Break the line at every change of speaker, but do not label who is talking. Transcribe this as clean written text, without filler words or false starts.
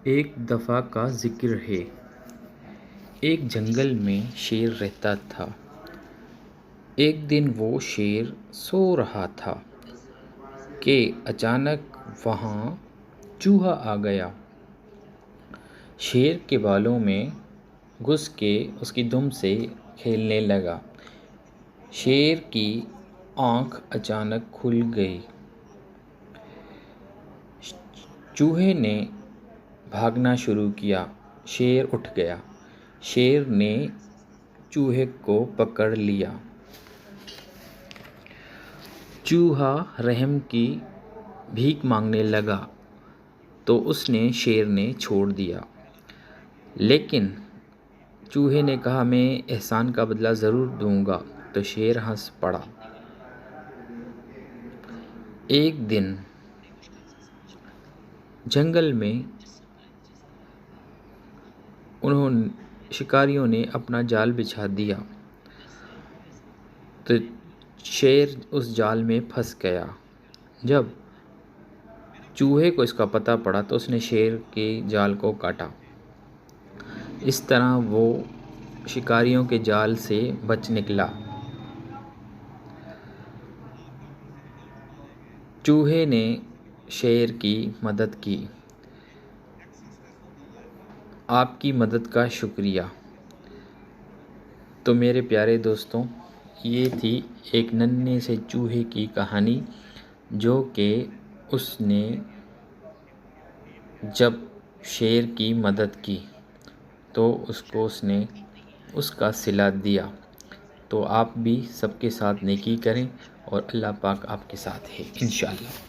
एक दफ़ा का ज़िक्र है। एक जंगल में शेर रहता था। एक दिन वो शेर सो रहा था कि अचानक वहाँ चूहा आ गया। शेर के बालों में घुस के उसकी दुम से खेलने लगा। शेर की आँख अचानक खुल गई। चूहे ने भागना शुरू किया। शेर उठ गया। शेर ने चूहे को पकड़ लिया। चूहा रहम की भीख मांगने लगा तो उसने शेर ने छोड़ दिया। लेकिन चूहे ने कहा, मैं एहसान का बदला ज़रूर दूंगा। तो शेर हंस पड़ा। एक दिन जंगल में शिकारियों ने अपना जाल बिछा दिया तो शेर उस जाल में फंस गया। जब चूहे को इसका पता पड़ा तो उसने शेर के जाल को काटा। इस तरह वो शिकारियों के जाल से बच निकला। चूहे ने शेर की मदद की। आपकी मदद का शुक्रिया। तो मेरे प्यारे दोस्तों, ये थी एक नन्हे से चूहे की कहानी, जो कि उसने जब शेर की मदद की तो उसने उसका सिला दिया। तो आप भी सबके साथ नेकी करें और अल्लाह पाक आपके साथ है इंशाअल्लाह।